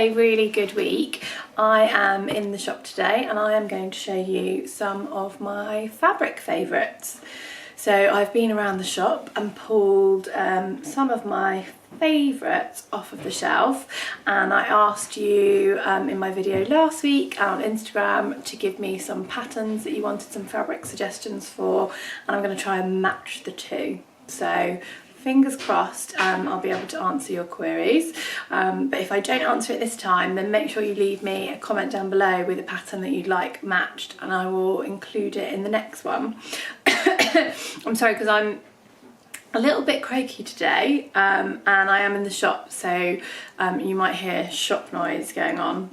a really good week. I am in the shop today and I am going to show you some of my fabric favourites. So I've been around the shop and pulled some of my favourites off of the shelf, and I asked you in my video last week on Instagram to give me some patterns that you wanted some fabric suggestions for, and I'm going to try and match the two. So fingers crossed I'll be able to answer your queries, but if I don't answer it this time, then make sure you leave me a comment down below with a pattern that you'd like matched and I will include it in the next one. I'm sorry because I'm a little bit croaky today, and I am in the shop, so you might hear shop noise going on,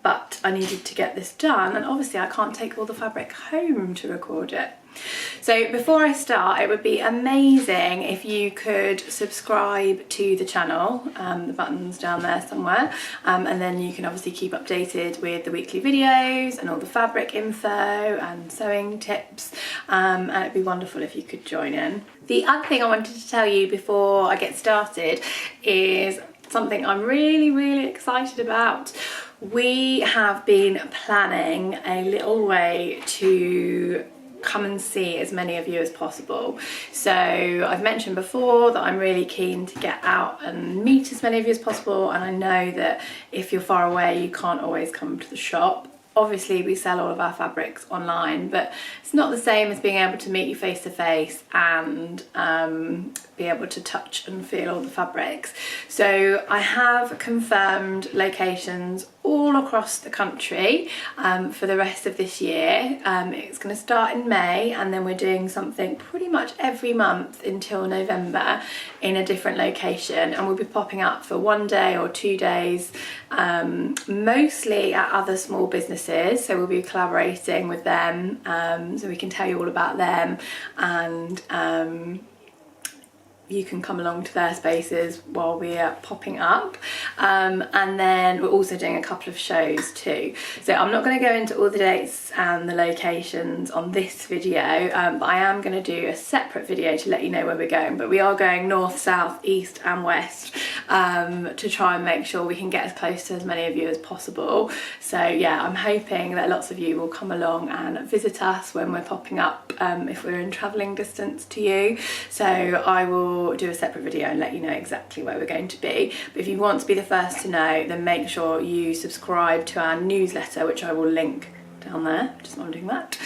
but I needed to get this done, and obviously I can't take all the fabric home to record it. So before I start, it would be amazing if you could subscribe to the channel, the button's down there somewhere, and then you can obviously keep updated with the weekly videos and all the fabric info and sewing tips, and it'd be wonderful if you could join in. The other thing I wanted to tell you before I get started is something I'm really excited about. We have been planning a little way to come and see as many of you as possible. So I've mentioned before that I'm really keen to get out and meet as many of you as possible, and I know that if you're far away you can't always come to the shop. Obviously we sell all of our fabrics online, but it's not the same as being able to meet you face to face and be able to touch and feel all the fabrics. So I have confirmed locations all across the country for the rest of this year. It's going to start in May, and then we're doing something pretty much every month until November in a different location, and we'll be popping up for 1 day or 2 days, mostly at other small businesses. So we'll be collaborating with them, so we can tell you all about them, and you can come along to their spaces while we're popping up, and then we're also doing a couple of shows too. So I'm not going to go into all the dates and the locations on this video, but I am going to do a separate video to let you know where we're going. But we are going north, south, east and west, to try and make sure we can get as close to as many of you as possible. So yeah, I'm hoping that lots of you will come along and visit us when we're popping up, if we're in travelling distance to you. So I will do a separate video and let you know exactly where we're going to be. But if you want to be the first to know, then make sure you subscribe to our newsletter, which I will link down there, just while I'm doing that,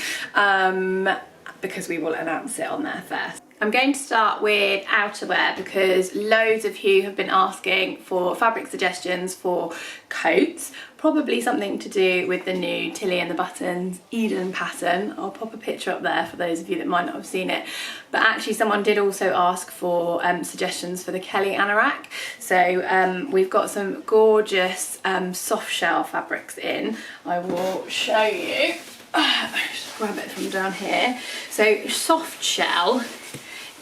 because we will announce it on there first. I'm going to start with outerwear because loads of you have been asking for fabric suggestions for coats, probably something to do with the new Tilly and the Buttons Eden pattern. I'll pop a picture up there for those of you that might not have seen it. But actually someone did also ask for suggestions for the Kelly anorak. So we've got some gorgeous soft shell fabrics in. I will show you. Just grab it from down here. So soft shell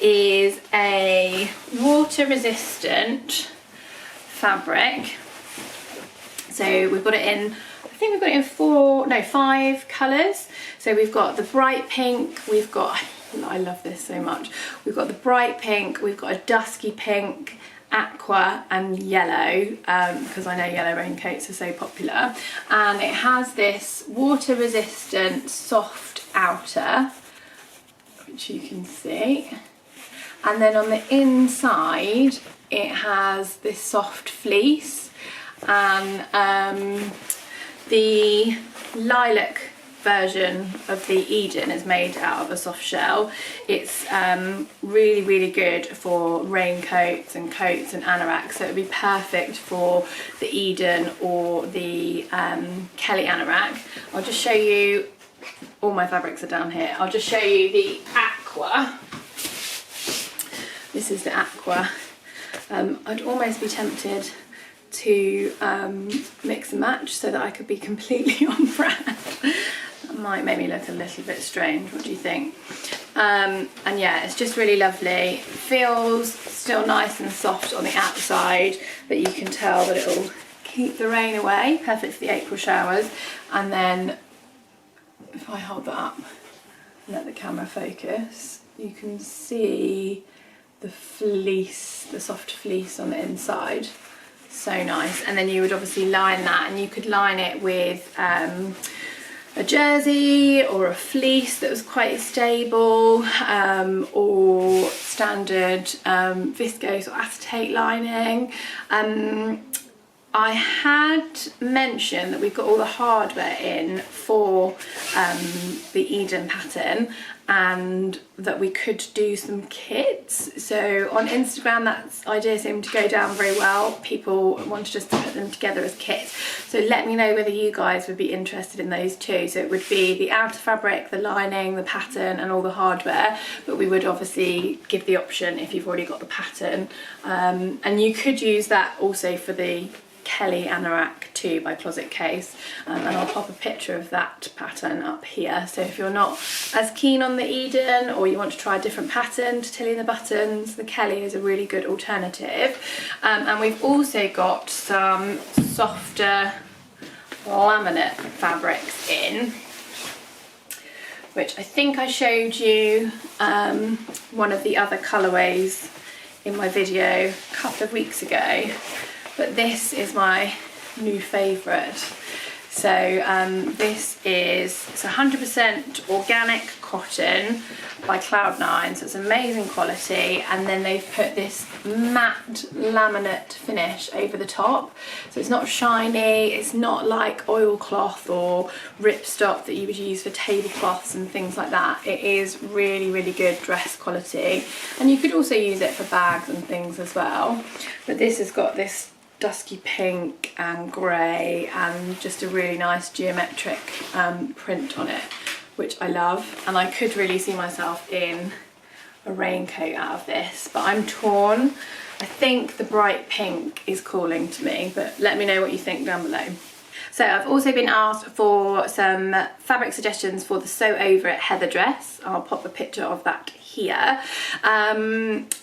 is a water resistant fabric. So we've got it in, I think we've got it in 5 colours. So we've got the bright pink, we've got, I love this so much, we've got the bright pink, we've got a dusky pink, aqua and yellow, because I know yellow raincoats are so popular, and it has this water resistant soft outer, which you can see, and then on the inside it has this soft fleece, and the lilac version of the Eden is made out of a soft shell. It's really good for raincoats and coats and anoraks, so it would be perfect for the Eden or the Kelly anorak. I'll just show you, all my fabrics are down here. I'll just show you the aqua. This is the aqua. I'd almost be tempted to mix and match so that I could be completely on brand. That might make me look a little bit strange. What do you think? And yeah, it's just really lovely. Feels still nice and soft on the outside, but you can tell that it'll keep the rain away. Perfect for the April showers. And then if I hold that up and let the camera focus, you can see the fleece, the soft fleece on the inside. So nice. And then you would obviously line that, and you could line it with a jersey or a fleece that was quite stable, or standard viscose or acetate lining. I had mentioned that we've got all the hardware in for the Eden pattern, and that we could do some kits. So on Instagram, that idea seemed to go down very well. People wanted us to put them together as kits. So let me know whether you guys would be interested in those too. So it would be the outer fabric, the lining, the pattern, and all the hardware, but we would obviously give the option if you've already got the pattern. And you could use that also for the Kelly Anorak 2 by Closet Case, and I'll pop a picture of that pattern up here. So if you're not as keen on the Eden, or you want to try a different pattern to Tilly and the Buttons, the Kelly is a really good alternative. And we've also got some softer laminate fabrics in, which I think I showed you one of the other colourways in my video a couple of weeks ago. But this is my new favourite. So this is 100% organic cotton by Cloud9, so it's amazing quality, and then they've put this matte laminate finish over the top. So it's not shiny, it's not like oilcloth or ripstop that you would use for tablecloths and things like that. It is really, really good dress quality, and you could also use it for bags and things as well. But this has got this dusky pink and grey and just a really nice geometric print on it, which I love, and I could really see myself in a raincoat out of this, but I'm torn. I think the bright pink is calling to me, but let me know what you think down below. So I've also been asked for some fabric suggestions for the Sew Over It heather dress. I'll pop a picture of that here.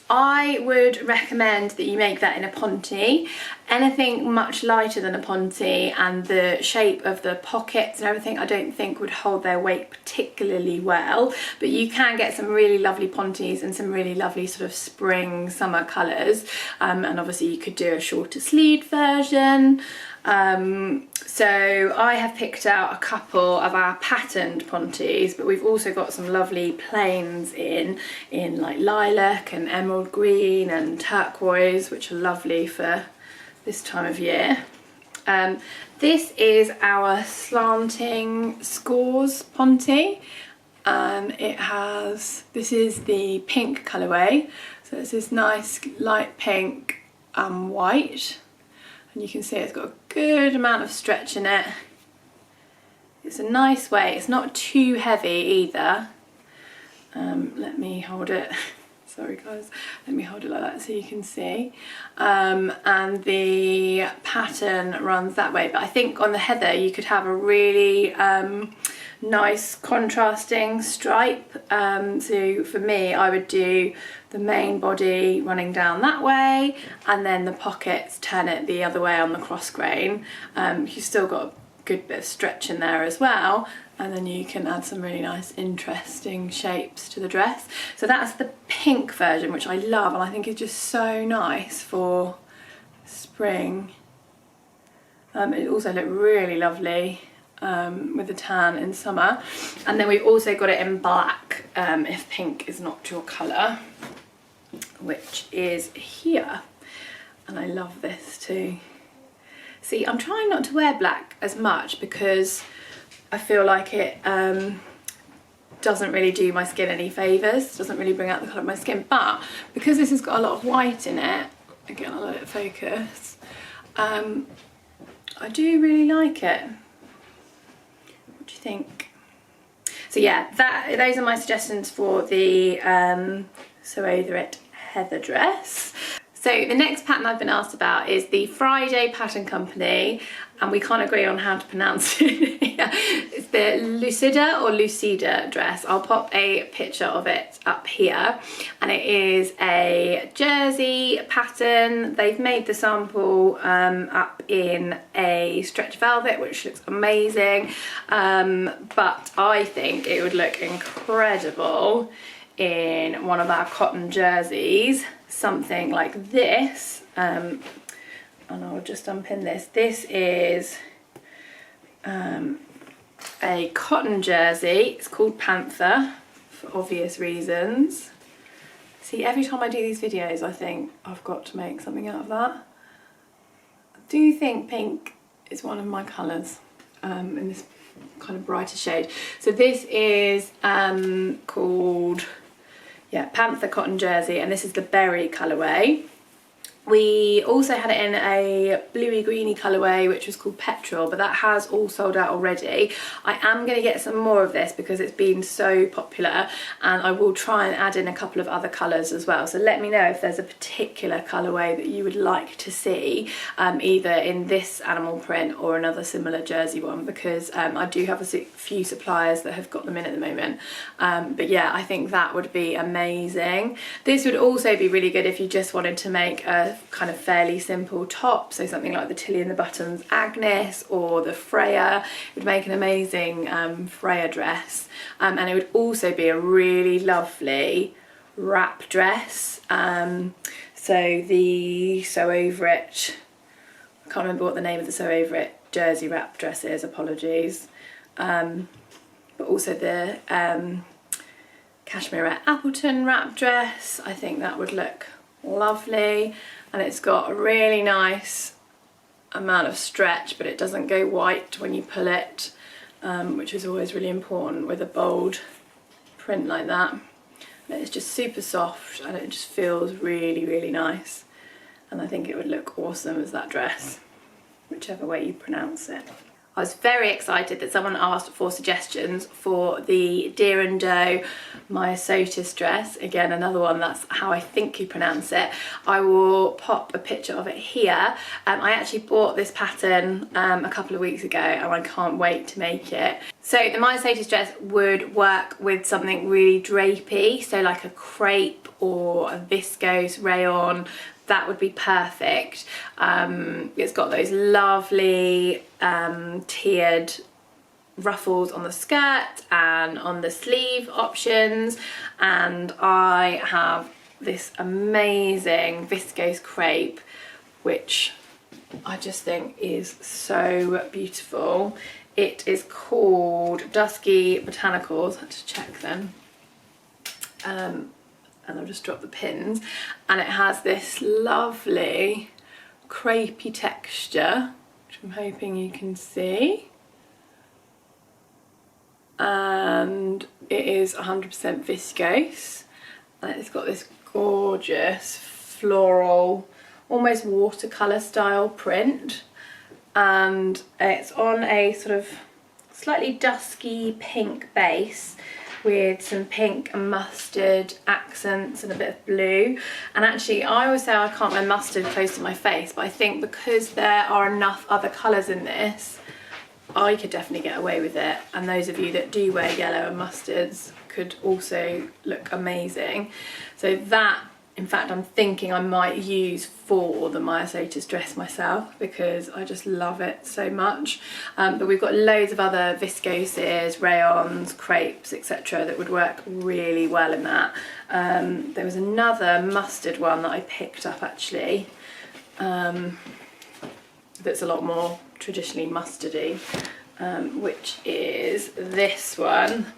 I would recommend that you make that in a Ponte. Anything much lighter than a Ponte, and the shape of the pockets and everything I don't think would hold their weight particularly well, but you can get some really lovely Pontes and some really lovely sort of spring summer colours, and obviously you could do a shorter sleeved version. So I have picked out a couple of our patterned Pontes, but we've also got some lovely plains in like lilac and emerald green and turquoise, which are lovely for this time of year. This is our Slanting Scores Ponte. This is the pink colourway, so it's this nice light pink and white, and you can see it's got a good amount of stretch in it. It's a nice weight, it's not too heavy either. Let me hold it. Sorry guys, let me hold it like that so you can see. And the pattern runs that way, but I think on the heather you could have a really nice contrasting stripe. So for me, I would do the main body running down that way, and then the pockets turn it the other way on the cross grain. You've still got a good bit of stretch in there as well, and then you can add some really nice interesting shapes to the dress. So that's the pink version, which I love, and I think is just so nice for spring. It also looked really lovely with the tan in summer. And then we've also got it in black, if pink is not your colour, which is here. And I love this too. See, I'm trying not to wear black as much because I feel like it doesn't really do my skin any favours, doesn't really bring out the colour of my skin, but because this has got a lot of white in it, again I'll let it focus, I do really like it. What do you think? So yeah, those are my suggestions for the Sew Over It heather dress. So the next pattern I've been asked about is the Friday Pattern Company, and we can't agree on how to pronounce it. It's the Lucida Dress. I'll pop a picture of it up here, and it is a jersey pattern. They've made the sample up in a stretch velvet, which looks amazing, but I think it would look incredible in one of our cotton jerseys, something like this. and I'll just unpin this. This is a cotton jersey. It's called Panther for obvious reasons. See, every time I do these videos I think I've got to make something out of that. I do think pink is one of my colours in this kind of brighter shade. So this is called, yeah, Panther cotton jersey, and this is the berry colourway. We also had it in a bluey greeny colourway which was called Petal, but that has all sold out already. I am going to get some more of this because it's been so popular, and I will try and add in a couple of other colours as well. So let me know if there's a particular colourway that you would like to see, either in this animal print or another similar jersey one, because I do have a few suppliers that have got them in at the moment. But yeah, I think that would be amazing. This would also be really good if you just wanted to make a kind of fairly simple top, so something like the Tilly and the Buttons Agnes or the Freya. It would make an amazing Freya dress, and it would also be a really lovely wrap dress. So the Sew Over It, I can't remember what the name of the Sew Over It jersey wrap dress is, apologies, but also the Cashmere Appleton wrap dress. I think that would look lovely, and it's got a really nice amount of stretch, but it doesn't go white when you pull it, which is always really important with a bold print like that. And it's just super soft and it just feels really, really nice, and I think it would look awesome as that dress, whichever way you pronounce it. I was very excited that someone asked for suggestions for the Deer and Doe Myosotis dress. Again, another one, that's how I think you pronounce it. I will pop a picture of it here. I actually bought this pattern a couple of weeks ago, and I can't wait to make it. So the Myosotis dress would work with something really drapey, so like a crepe or a viscose rayon. That would be perfect. It's got those lovely tiered ruffles on the skirt and on the sleeve options, and I have this amazing viscose crepe which I just think is so beautiful. It is called Dusky Botanicals. I had to check them. And I'll just drop the pins, and it has this lovely crepey texture, which I'm hoping you can see, and it is 100% viscose, and it's got this gorgeous floral, almost watercolour style print, and it's on a sort of slightly dusky pink base with some pink and mustard accents and a bit of blue. And actually, I always say I can't wear mustard close to my face, but I think because there are enough other colours in this, I could definitely get away with it. And those of you that do wear yellow and mustards could also look amazing. So that, in fact, I'm thinking I might use for the Myosotis dress myself, because I just love it so much. But we've got loads of other viscoses, rayons, crepes, etc. that would work really well in that. There was another mustard one that I picked up actually, that's a lot more traditionally mustardy, which is this one.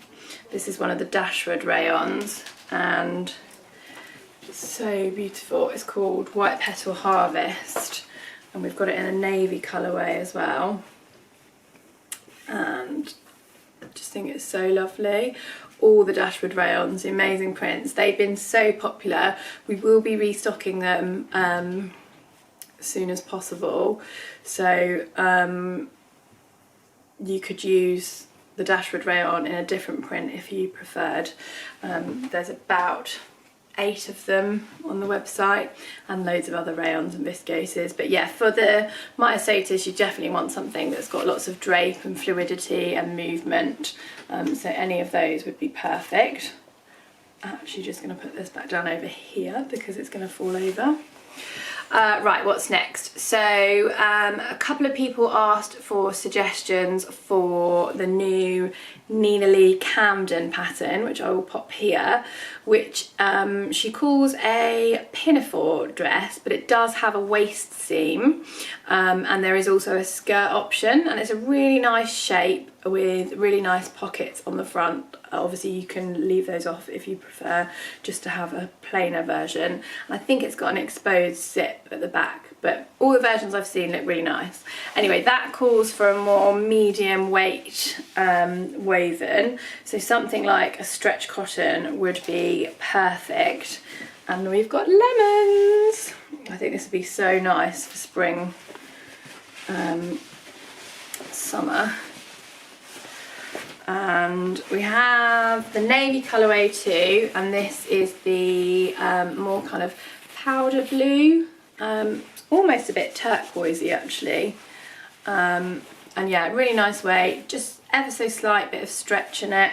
This is one of the Dashwood rayons, and so beautiful. It's called White Petal Harvest, and we've got it in a navy colourway as well, and I just think it's so lovely. All the Dashwood rayons, the amazing prints, they've been so popular. We will be restocking them as soon as possible, so you could use the Dashwood rayon in a different print if you preferred. There's about 8 of them on the website, and loads of other rayons and viscoses. But yeah, for the Myosotis you definitely want something that's got lots of drape and fluidity and movement, so any of those would be perfect. I'm actually just going to put this back down over here because it's going to fall over. Right, what's next? So a couple of people asked for suggestions for the new Nina Lee Camden pattern, which I will pop here, which she calls a pinafore dress, but it does have a waist seam, and there is also a skirt option, and it's a really nice shape with really nice pockets on the front. Obviously you can leave those off if you prefer just to have a plainer version, and I think it's got an exposed zip at the back, but all the versions I've seen look really nice. Anyway, that calls for a more medium weight woven, so something like a stretch cotton would be perfect. And we've got lemons. I think this would be so nice for spring, summer. And we have the navy colourway too, and this is the more kind of powder blue, almost a bit turquoisey actually, and yeah, really nice weight, just ever so slight bit of stretch in it,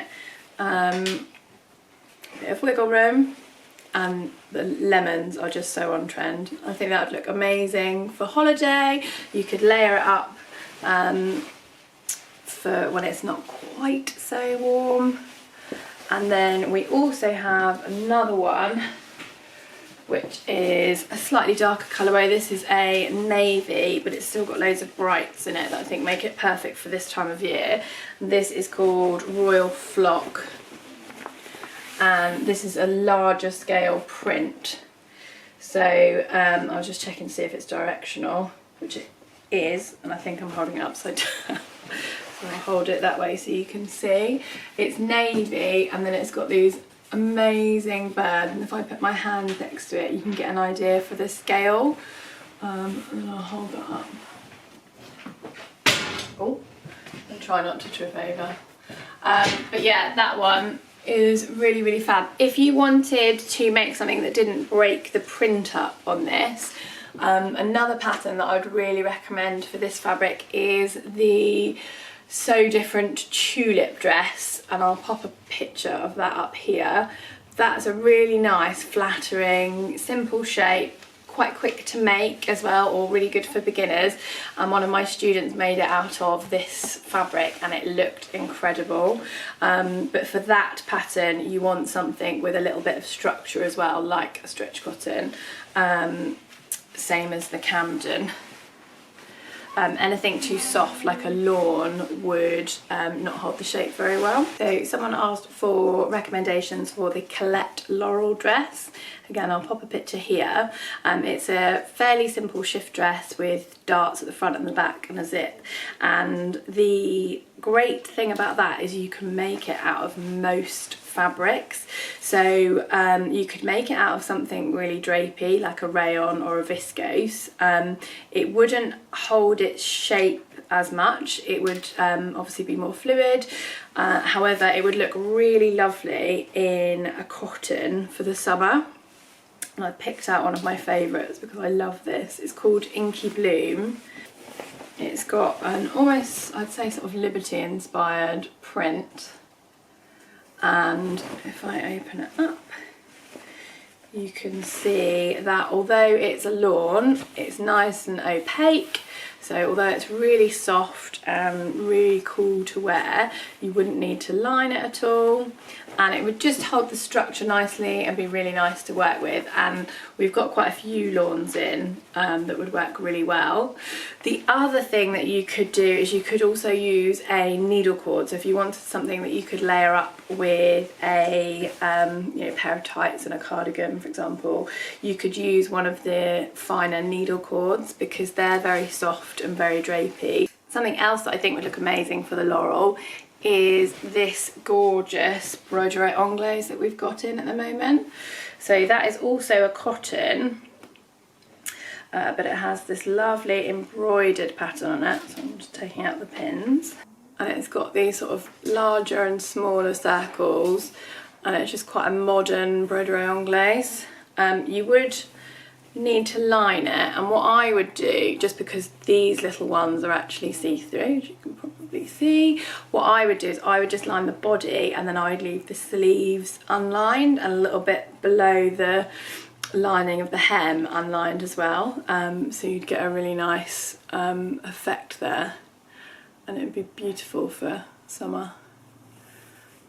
bit of wiggle room, and the lemons are just so on trend. I think that would look amazing for holiday. You could layer it up for when it's not quite so warm. And then we also have another one which is a slightly darker colourway. This is a navy, but it's still got loads of brights in it that I think make it perfect for this time of year. This is called Royal Flock, and this is a larger scale print. So I was just checking to see if it's directional, which it is, and I think I'm holding it upside down. So I'll hold it that way so you can see. It's navy, and then it's got these amazing birds, and if I put my hand next to it you can get an idea for the scale, and I'll hold that up. Oh, and try not to trip over. But yeah, that one is really, really fab. If you wanted to make something that didn't break the print up on this, another pattern that I would really recommend for this fabric is the So Different tulip dress, and I'll pop a picture of that up here. That's a really nice, flattering, simple shape, quite quick to make as well, or really good for beginners. And one of my students made it out of this fabric and it looked incredible. But for that pattern you want something with a little bit of structure as well, like a stretch cotton, same as the Camden. Anything too soft like a lawn would not hold the shape very well. So someone asked for recommendations for the Colette Laurel dress. Again, I'll pop a picture here. It's a fairly simple shift dress with darts at the front and the back and a zip, and the great thing about that is you can make it out of most fabrics. So you could make it out of something really drapey like a rayon or a viscose. It wouldn't hold its shape as much, it would obviously be more fluid, however it would look really lovely in a cotton for the summer. And I picked out one of my favourites because I love this. It's called Inky Bloom. It's got an almost, I'd say, sort of Liberty inspired print, and if I open it up you can see that although it's a lawn, it's nice and opaque. So although it's really soft and really cool to wear, you wouldn't need to line it at all, and it would just hold the structure nicely and be really nice to work with. And we've got quite a few lawns in that would work really well. The other thing that you could do is you could also use a needle cord. So if you wanted something that you could layer up with a pair of tights and a cardigan, for example, you could use one of the finer needle cords because they're very soft and very drapey. Something else that I think would look amazing for the Laurel is this gorgeous Broderie Anglaise that we've got in at the moment. So that is also a cotton, but it has this lovely embroidered pattern on it. So I'm just taking out the pins. And it's got these sort of larger and smaller circles, and it's just quite a modern Broderie Anglaise. You would need to line it, and what I would do, just because these little ones are actually see-through, as you can probably see, what I would do is I would just line the body, and then I would leave the sleeves unlined and a little bit below the lining of the hem unlined as well, so you'd get a really nice effect there, and it would be beautiful for summer.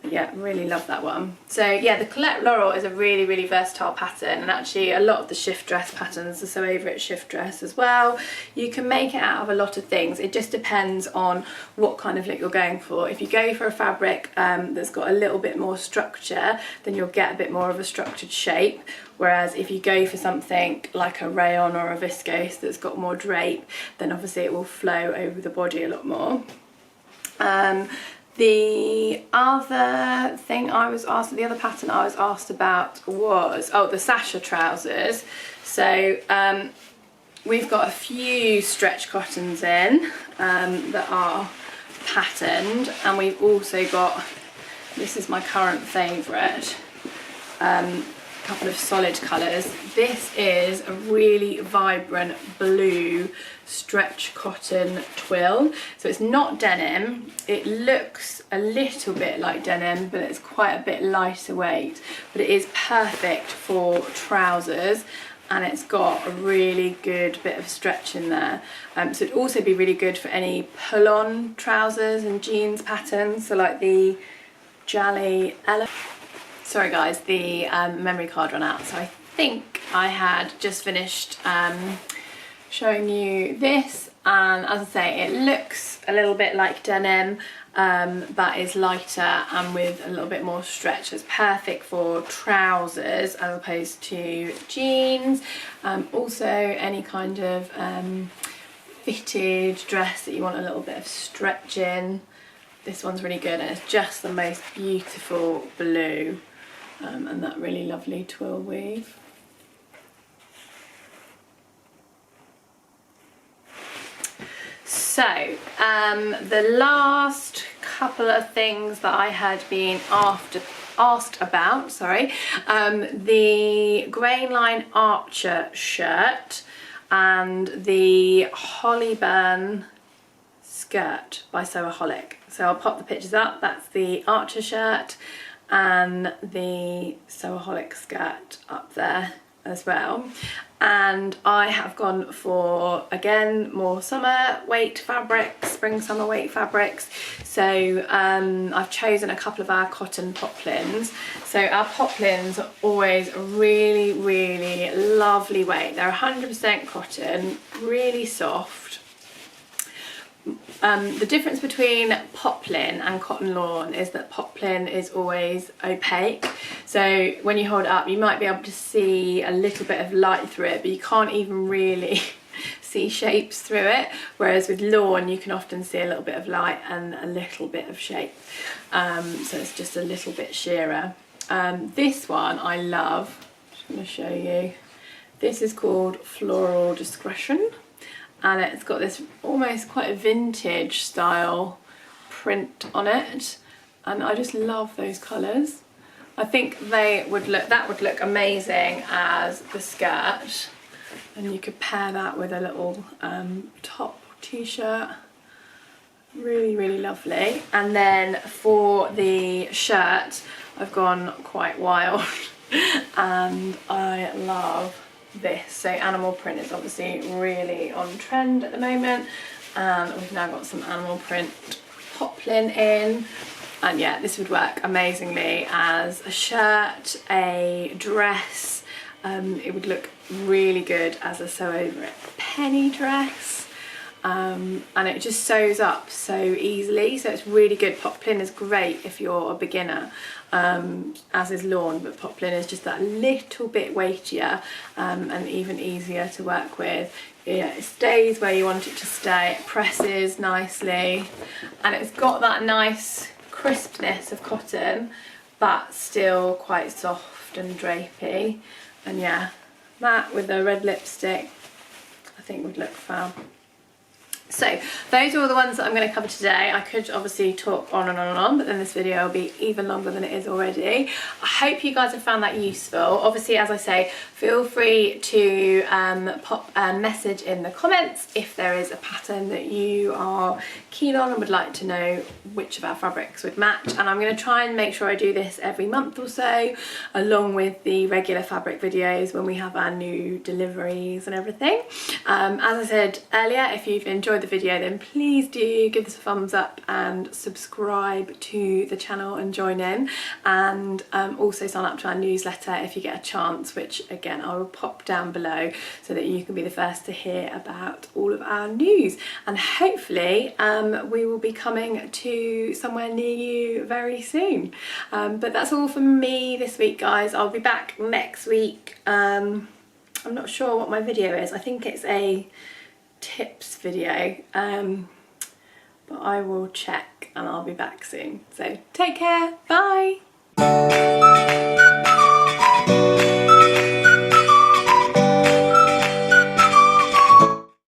But yeah, really love that one. So yeah, the Colette Laurel is a really, really versatile pattern, and actually a lot of the shift dress patterns are so over at Shift Dress as well. You can make it out of a lot of things. It just depends on what kind of look you're going for. If you go for a fabric that's got a little bit more structure, then you'll get a bit more of a structured shape. Whereas if you go for something like a Rayon or a Viscose that's got more drape, then obviously it will flow over the body a lot more. The other thing I was asked, the other pattern I was asked about was, oh, the Sascha Trousers. So we've got a few stretch cottons in that are patterned, and we've also got, this is my current favourite, couple of solid colours. This is a really vibrant blue stretch cotton twill. So it's not denim, it looks a little bit like denim, but it's quite a bit lighter weight, but it is perfect for trousers, and it's got a really good bit of stretch in there. So it'd also be really good for any pull-on trousers and jeans patterns, so like the Jolly Elephant. Sorry guys, the memory card ran out, so I think I had just finished showing you this, and as I say, it looks a little bit like denim, but is lighter and with a little bit more stretch. It's perfect for trousers as opposed to jeans. Also any kind of fitted dress that you want a little bit of stretch in. This one's really good, and it's just the most beautiful blue. And that really lovely twill weave. So the last couple of things that I had been asked about, the Grain Line Archer shirt and the Hollyburn skirt by Sewaholic. So I'll pop the pictures up. That's the Archer shirt and the Sewaholic skirt up there as well. And I have gone for, again, more summer weight fabrics, spring summer weight fabrics. So I've chosen a couple of our cotton poplins. So our poplins are always a really, really lovely weight. They're 100% cotton, really soft. The difference between poplin and cotton lawn is that poplin is always opaque, so when you hold it up you might be able to see a little bit of light through it, but you can't even really see shapes through it, whereas with lawn you can often see a little bit of light and a little bit of shape, so it's just a little bit sheerer. This one I love, I'm just going to show you. This is called Floral Discretion, and it's got this almost quite a vintage style print on it, and I just love those colours. I think that would look amazing as the skirt, and you could pair that with a little top t-shirt. Really, really lovely. And then for the shirt I've gone quite wild and I love this. So animal print is obviously really on trend at the moment, and we've now got some animal print poplin in, and yeah, this would work amazingly as a shirt, a dress. It would look really good as a sew over it penny dress, and it just sews up so easily, so it's really good. Poplin is great if you're a beginner, as is lawn, but poplin is just that little bit weightier and even easier to work with. Yeah, it stays where you want it to stay, it presses nicely, and it's got that nice crispness of cotton but still quite soft and drapey. And yeah, that with a red lipstick I think would look fab. So those are all the ones that I'm going to cover today. I could obviously talk on and on and on, but then this video will be even longer than it is already. I hope you guys have found that useful. Obviously, as I say, feel free to pop a message in the comments if there is a pattern that you are keen on and would like to know which of our fabrics would match. And I'm going to try and make sure I do this every month or so, along with the regular fabric videos when we have our new deliveries and everything. As I said earlier, if you've enjoyed the video, then please do give this a thumbs up and subscribe to the channel and join in, and also sign up to our newsletter if you get a chance, which again I will pop down below so that you can be the first to hear about all of our news. And hopefully we will be coming to somewhere near you very soon. But that's all from me this week, guys. I'll be back next week. I'm not sure what my video is. I think it's a tips video, but I will check and I'll be back soon. So take care, bye.